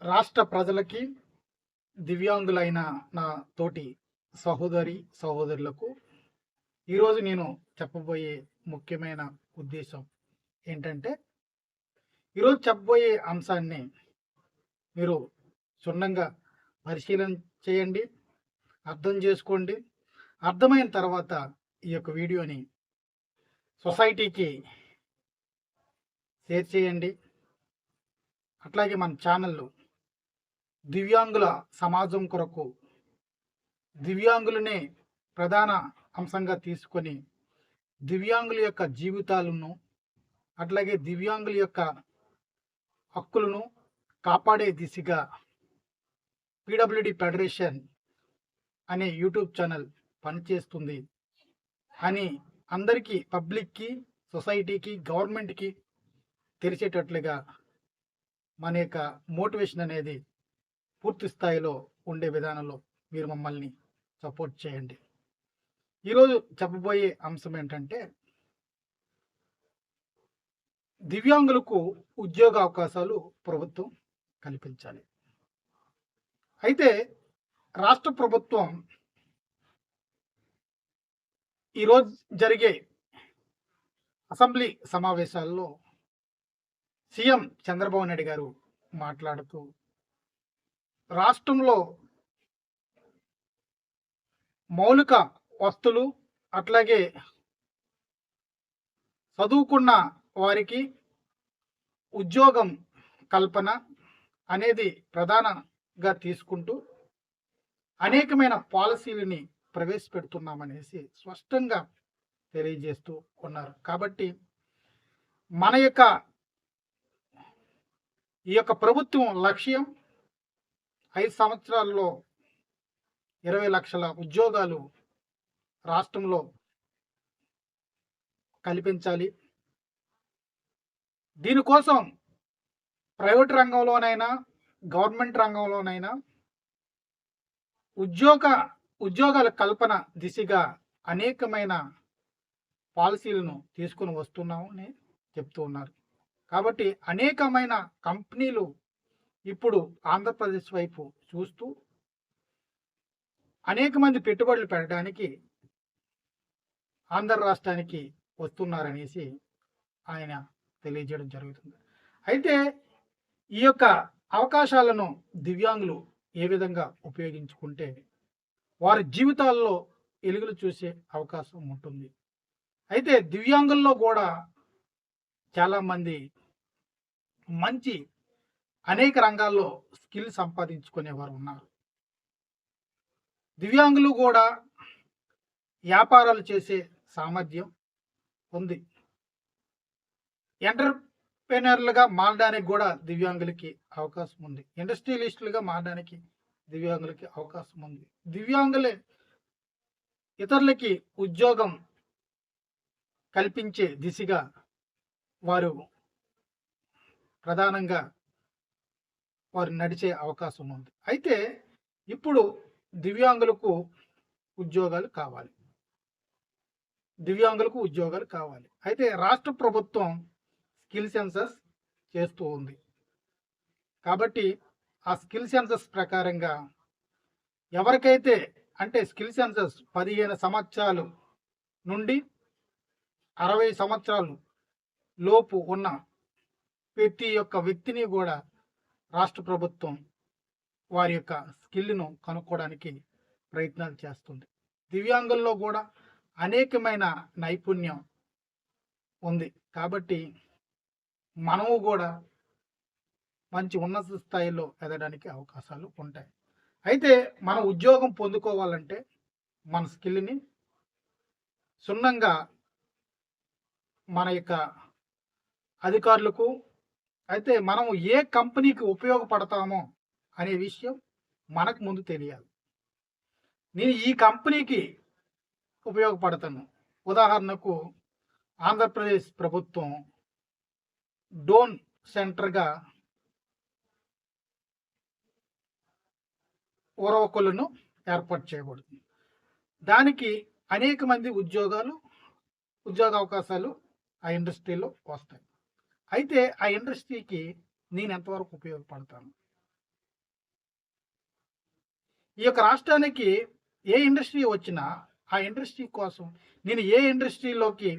రాష్ట్ర ప్రజలకి, దివ్యాంగులైన నా తోటి సహోదరులకు ఈరోజు నేను చెప్పబోయే ముఖ్యమైన ఉద్దేశం ఏంటంటే, ఈరోజు చెప్పబోయే అంశాన్ని మీరు క్షుణ్ణంగా పరిశీలన చేయండి, అర్థం చేసుకోండి. అర్థమైన తర్వాత ఈ యొక్క వీడియోని సొసైటీకి షేర్ చేయండి. అట్లాగే మన ఛానల్ దివ్యాంగుల సమాజం కొరకు, దివ్యాంగులనే ప్రధాన అంశంగా తీసుకొని దివ్యాంగుల యొక్క జీవితాలను, అట్లాగే దివ్యాంగుల యొక్క హక్కులను కాపాడే దిశగా పీడబ్ల్యూడి ఫెడరేషన్ అనే యూట్యూబ్ ఛానల్ పనిచేస్తుంది అని అందరికీ, పబ్లిక్కి, సొసైటీకి, గవర్నమెంట్కి తెలిసేటట్లుగా మన యొక్క మోటివేషన్ అనేది పూర్తి స్థాయిలో ఉండే విధానంలో మీరు మమ్మల్ని సపోర్ట్ చేయండి. ఈరోజు చెప్పబోయే అంశం ఏంటంటే, దివ్యాంగులకు ఉద్యోగ అవకాశాలు ప్రభుత్వం కల్పించాలి. అయితే రాష్ట్ర ప్రభుత్వం ఈరోజు జరిగే అసెంబ్లీ సమావేశాల్లో సీఎం చంద్రబాబు నాయుడు గారు మాట్లాడుతూ, రాష్ట్రంలో మౌలిక వస్తువులు, అట్లాగే చదువుకున్న వారికి ఉద్యోగం కల్పన అనేది ప్రధానంగా తీసుకుంటూ అనేకమైన పాలసీలని ప్రవేశపెడుతున్నామనేసి స్పష్టంగా తెలియజేస్తూ ఉన్నారు. కాబట్టి మన యొక్క ఈ యొక్క ప్రభుత్వం లక్ష్యం 5 సంవత్సరాల్లో 20 లక్షల ఉద్యోగాలు రాష్ట్రంలో కల్పించాలి. దీనికోసం ప్రైవేట్ రంగంలోనైనా, గవర్నమెంట్ రంగంలోనైనా ఉద్యోగాల కల్పన దిశగా అనేకమైన పాలసీలను తీసుకుని వస్తున్నామని చెప్తూ ఉన్నారు. కాబట్టి అనేకమైన కంపెనీలు ఇప్పుడు ఆంధ్రప్రదేశ్ వైపు చూస్తూ అనేక మంది పెట్టుబడులు పెట్టడానికి ఆంధ్ర రాష్ట్రానికి వస్తున్నారనేసి ఆయన తెలియజేయడం జరుగుతుంది. అయితే ఈ యొక్క అవకాశాలను దివ్యాంగులు ఏ విధంగా ఉపయోగించుకుంటే వారి జీవితాల్లో వెలుగులు చూసే అవకాశం ఉంటుంది. అయితే దివ్యాంగుల్లో కూడా చాలామంది మంచి అనేక రంగాల్లో స్కిల్ సంపాదించుకునేవారు ఉన్నారు. దివ్యాంగులు కూడా వ్యాపారాలు చేసే సామర్థ్యం ఉంది. ఎంటర్ప్రెన్యూర్లుగా మారడానికి కూడా దివ్యాంగులకి అవకాశం ఉంది. ఇండస్ట్రియలిస్టులుగా మారడానికి దివ్యాంగులకి అవకాశం ఉంది. దివ్యాంగులే ఇతరులకి ఉద్యోగం కల్పించే దిశగా వారు ప్రధానంగా నడిచే అవకాశం ఉంది. అయితే ఇప్పుడు దివ్యాంగులకు ఉద్యోగాలు కావాలి. అయితే రాష్ట్ర ప్రభుత్వం స్కిల్ సెన్సస్ చేస్తూ ఉంది. కాబట్టి ఆ స్కిల్ సెన్సస్ ప్రకారంగా ఎవరికైతే, అంటే స్కిల్ సెన్సస్ 15 సంవత్సరాలు నుండి 60 సంవత్సరాలు లోపు ఉన్న ప్రతి ఒక్క వ్యక్తిని కూడా రాష్ట్ర ప్రభుత్వం వారి యొక్క స్కిల్ను కనుక్కోవడానికి ప్రయత్నాలు చేస్తుంది. దివ్యాంగుల్లో కూడా అనేకమైన నైపుణ్యం ఉంది. కాబట్టి మనము కూడా మంచి ఉన్నత స్థాయిలో ఎదగడానికి అవకాశాలు ఉంటాయి. అయితే మనం ఉద్యోగం పొందుకోవాలంటే మన స్కిల్ని క్షుణ్ణంగా మన యొక్క అధికారులకు, అయితే మనం ఏ కంపెనీకి ఉపయోగపడతామో అనే విషయం మనకు ముందు తెలియాలి. నేను ఈ కంపెనీకి ఉపయోగపడతాను. ఉదాహరణకు ఆంధ్రప్రదేశ్ ప్రభుత్వం డోన్ సెంటర్గా ఉరవకొలను ఏర్పాటు చేయబడుతుంది. దానికి అనేక మంది ఉద్యోగ అవకాశాలు ఆ ఇండస్ట్రీలో వస్తాయి. అయితే ఆ ఇండస్ట్రీకి నేను ఎంతవరకు ఉపయోగపడతాను? ఈ యొక్క రాష్ట్రానికి ఏ ఇండస్ట్రీ వచ్చినా ఆ ఇండస్ట్రీ కోసం నేను ఏ ఇండస్ట్రీలోకి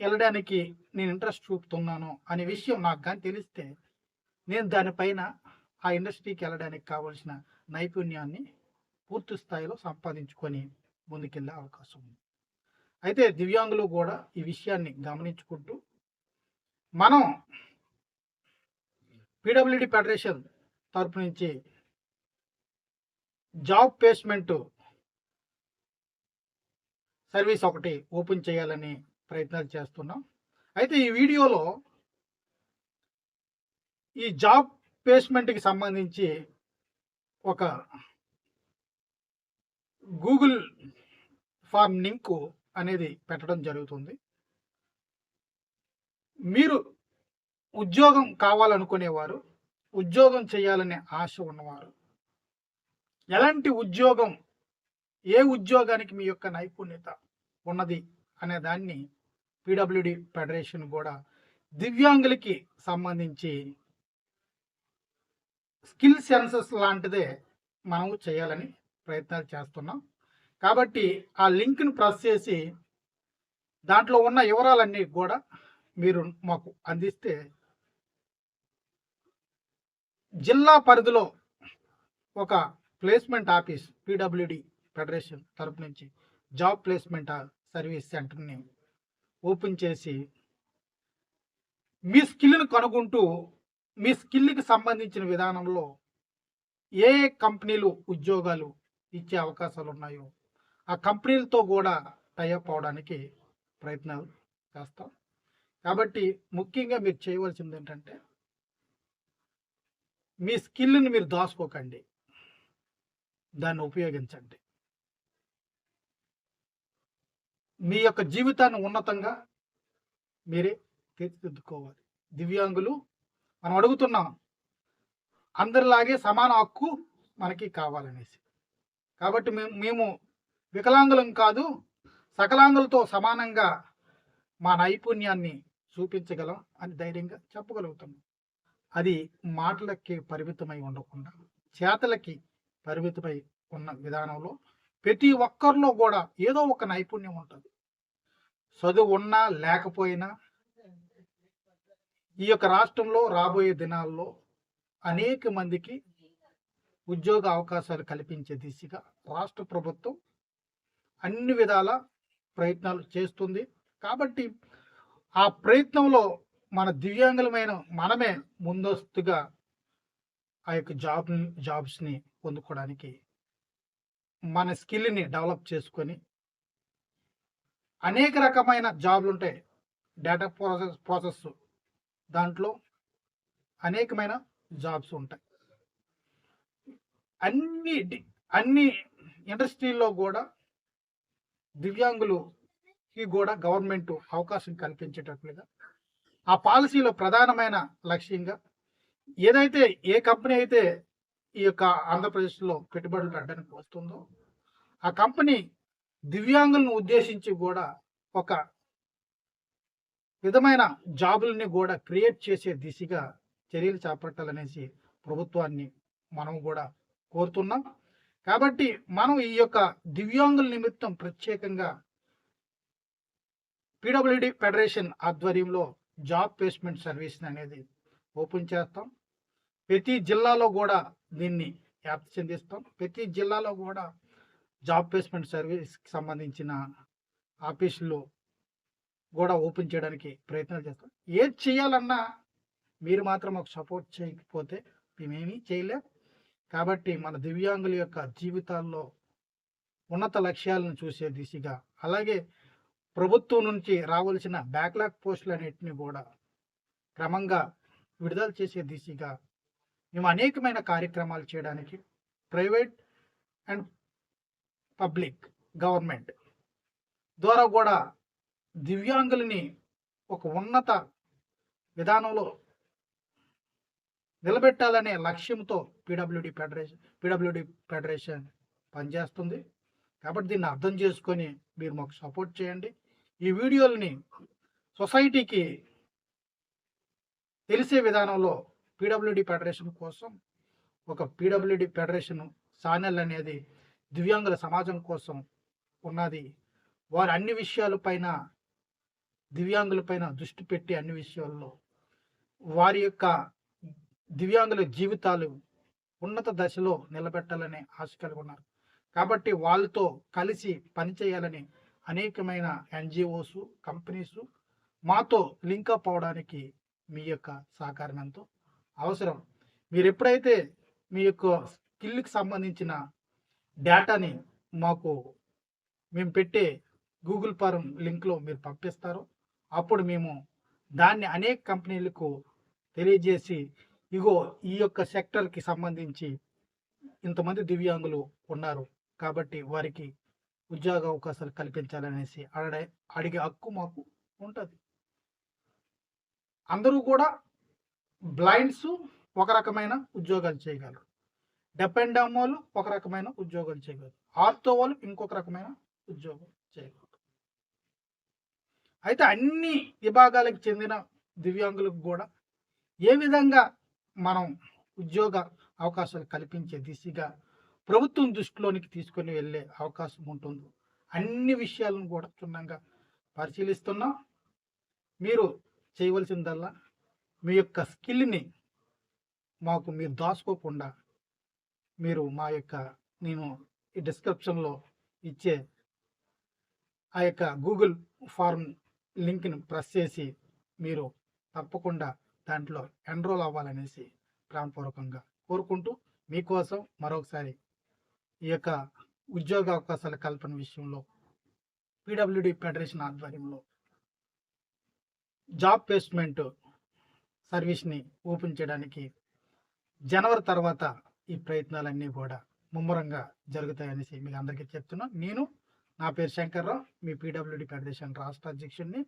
వెళ్ళడానికి నేను ఇంట్రెస్ట్ చూపుతున్నాను అనే విషయం నాకు కానీ తెలిస్తే నేను దానిపైన ఆ ఇండస్ట్రీకి వెళ్ళడానికి కావాల్సిన నైపుణ్యాన్ని పూర్తి స్థాయిలో సంపాదించుకొని ముందుకెళ్ళే అవకాశం ఉంది. అయితే దివ్యాంగులు కూడా ఈ విషయాన్ని గమనించుకుంటూ మనం పీడబ్ల్యూడి ఫెడరేషన్ తరపు నుంచి జాబ్ ప్లేస్మెంట్ సర్వీస్ ఒకటి ఓపెన్ చేయాలని ప్రయత్నాలు చేస్తున్నాం. అయితే ఈ వీడియోలో ఈ జాబ్ ప్లేస్మెంట్కి సంబంధించి ఒక గూగుల్ ఫార్మ్ లింక్ అనేది పెట్టడం జరుగుతుంది. మీరు ఉద్యోగం కావాలనుకునేవారు, ఉద్యోగం చేయాలనే ఆశ ఉన్నవారు, ఎలాంటి ఉద్యోగం, ఏ ఉద్యోగానికి మీ యొక్క నైపుణ్యత ఉన్నది అనే దాన్ని పీడబ్ల్యూడి ఫెడరేషన్ కూడా దివ్యాంగులకి సంబంధించి స్కిల్ సెన్సస్ లాంటిదే మనము చేయాలని ప్రయత్నాలు చేస్తున్నాం. కాబట్టి ఆ లింక్ను ప్రెస్ చేసి దాంట్లో ఉన్న వివరాలన్నీ కూడా మీరు మాకు అందిస్తే జిల్లా పరిధిలో ఒక ప్లేస్మెంట్ ఆఫీస్ పీడబ్ల్యూడి ఫెడరేషన్ తరపు నుంచి జాబ్ ప్లేస్మెంట్ సర్వీస్ సెంటర్ని ఓపెన్ చేసి మీ స్కిల్ను కనుగొంటూ మీ స్కిల్కి సంబంధించిన విధానంలో ఏ కంపెనీలు ఉద్యోగాలు ఇచ్చే అవకాశాలు ఉన్నాయో ఆ కంపెనీలతో కూడా టైఅప్ అవడానికి ప్రయత్నాలు చేస్తాం. కాబట్టి ముఖ్యంగా మీరు చేయవలసింది ఏంటంటే మీ స్కిల్ని మీరు దాచుకోకండి, దాన్ని ఉపయోగించండి. మీ యొక్క జీవితాన్ని ఉన్నతంగా మీరే తీర్చిదిద్దుకోవాలి. దివ్యాంగులు మనం అడుగుతున్నాం అందరిలాగే సమాన హక్కు మనకి కావాలనేసి. కాబట్టి మేము వికలాంగులం కాదు, సకలాంగులతో సమానంగా మా నైపుణ్యాన్ని చూపించగలం అని ధైర్యంగా చెప్పగలుగుతున్నాం. అది మాటలకి పరిమితమై ఉండకుండా చేతలకి పరిమితమై ఉన్న విధానంలో ప్రతి ఒక్కరిలో కూడా ఏదో ఒక నైపుణ్యం ఉంటుంది. చదువు ఉన్నా లేకపోయినా ఈ యొక్క రాష్ట్రంలో రాబోయే దినాల్లో అనేక మందికి ఉద్యోగ అవకాశాలు కల్పించే దిశగా రాష్ట్ర ప్రభుత్వం అన్ని విధాల ప్రయత్నాలు చేస్తుంది. కాబట్టి ఆ ప్రయత్నంలో మన దివ్యాంగులమైన మనమే ముందస్తుగా ఆ యొక్క జాబ్స్ని పొందుకోవడానికి మన స్కిల్ని డెవలప్ చేసుకొని అనేక రకమైన జాబ్లు ఉంటాయి. డేటా ప్రాసెస్ దాంట్లో అనేకమైన జాబ్స్ ఉంటాయి. అన్ని ఇండస్ట్రీల్లో కూడా దివ్యాంగులకి కూడా గవర్నమెంట్ అవకాశం కల్పించేటట్లుగా ఆ పాలసీలో ప్రధానమైన లక్ష్యంగా ఏదైతే ఏ కంపెనీ అయితే ఈ యొక్క ఆంధ్రప్రదేశ్లో పెట్టుబడులు పెట్టడానికి వస్తుందో ఆ కంపెనీ దివ్యాంగులను ఉద్దేశించి కూడా ఒక విధమైన జాబులని కూడా క్రియేట్ చేసే దిశగా చర్యలు చేపట్టాలనేసి ప్రభుత్వాన్ని మనం కూడా కోరుతున్నాం. కాబట్టి మనం ఈ యొక్క దివ్యాంగుల నిమిత్తం ప్రత్యేకంగా పీడబ్ల్యూడి ఫెడరేషన్ ఆధ్వర్యంలో జాబ్ ప్లేస్మెంట్ సర్వీస్ అనేది ఓపెన్ చేస్తాం. ప్రతి జిల్లాలో కూడా దీన్ని వ్యాప్తి చెందిస్తాం. ప్రతి జిల్లాలో కూడా జాబ్ ప్లేస్మెంట్ సర్వీస్కి సంబంధించిన ఆఫీసులు కూడా ఓపెన్ చేయడానికి ప్రయత్నాలు చేస్తాం. ఏది చేయాలన్నా మీరు మాత్రం మాకు సపోర్ట్ చేయకపోతే మేమేమీ చేయలేం. కాబట్టి మన దివ్యాంగుల యొక్క జీవితాల్లో ఉన్నత లక్ష్యాలను చూసే దిశగా అలాగే ప్రభుత్వం నుంచి రావాల్సిన బ్యాక్లాగ్ పోస్టులన్నింటినీ కూడా క్రమంగా విడుదల చేసే దిశగా మేము అనేకమైన కార్యక్రమాలు చేయడానికి ప్రైవేట్ అండ్ పబ్లిక్ గవర్నమెంట్ ద్వారా కూడా దివ్యాంగులని ఒక ఉన్నత విధానంలో నిలబెట్టాలనే లక్ష్యంతో పీడబ్ల్యూడి ఫెడరేషన్ పనిచేస్తుంది. కాబట్టి దీన్ని అర్థం చేసుకొని మీరు మాకు సపోర్ట్ చేయండి. ఈ వీడియోలని సొసైటీకి తెలిసే విధానంలో పీడబ్ల్యూడి ఫెడరేషన్ కోసం ఒక పీడబ్ల్యూడి ఫెడరేషన్ ఛానల్ అనేది దివ్యాంగుల సమాజం కోసం ఉన్నది. వారు అన్ని విషయాలపైన దివ్యాంగులపైన దృష్టి పెట్టి అన్ని విషయాల్లో వారి యొక్క దివ్యాంగుల జీవితాలు ఉన్నత దశలో నిలబెట్టాలనే ఆశ కలిగి ఉన్నారు. కాబట్టి వాళ్ళతో కలిసి పనిచేయాలని అనేకమైన ఎన్జిఓస్, కంపెనీస్ మాతో లింకప్ అవడానికి మీ యొక్క సహకారం ఎంతో అవసరం. మీరు ఎప్పుడైతే మీ యొక్క స్కిల్కి సంబంధించిన డేటాని మాకు మేము పెట్టే గూగుల్ ఫారం లింక్లో మీరు పంపిస్తారో అప్పుడు మేము దాన్ని అనేక కంపెనీలకు తెలియజేసి ఇగో ఈ యొక్క సెక్టర్కి సంబంధించి ఇంతమంది దివ్యాంగులు ఉన్నారు కాబట్టి వారికి ఉద్యోగ అవకాశాలు కల్పించాలనేసి అడిగే హక్కు మాకు ఉంటుంది. అందరూ కూడా బ్లైండ్స్ ఒక రకమైన ఉద్యోగాలు చేయగలరు, డెఫ్ అండ్ డమ్ వాళ్ళు ఒక రకమైన ఉద్యోగాలు చేయగలరు, ఆర్థో వాళ్ళు ఇంకొక రకమైన ఉద్యోగం చేయగలరు. అయితే అన్ని విభాగాలకు చెందిన దివ్యాంగులకు కూడా ఏ విధంగా మనం ఉద్యోగ అవకాశాలు కల్పించే దిశగా ప్రభుత్వం దృష్టిలోనికి తీసుకొని వెళ్ళే అవకాశం ఉంటుంది. అన్ని విషయాలను కూడా క్షుణ్ణంగా పరిశీలిస్తున్నాం. మీరు చేయవలసిందల్లా మీ యొక్క స్కిల్ని మాకు మీరు దాచుకోకుండా మీరు మా యొక్క నేను ఈ డిస్క్రిప్షన్లో ఇచ్చే ఆ యొక్క గూగుల్ ఫార్మ్ లింక్ని ప్రెస్ చేసి మీరు తప్పకుండా దాంట్లో ఎన్రోల్ అవ్వాలనేసి ప్రాణపూర్వకంగా కోరుకుంటూ మీకోసం మరొకసారి ఈ యొక్క ఉద్యోగ అవకాశాల కల్పన విషయంలో పీడబ్ల్యూడి ఫెడరేషన్ ఆధ్వర్యంలో జాబ్ ప్లేస్మెంట్ సర్వీస్ని ఓపెన్ చేయడానికి జనవరి తర్వాత ఈ ప్రయత్నాలన్నీ కూడా ముమ్మరంగా జరుగుతాయనేసి మీకు అందరికీ చెప్తున్నాను. నా పేరు శంకర్రావు, మీ పీడబ్ల్యూడి ఫెడరేషన్ రాష్ట్ర అధ్యక్షుడిని.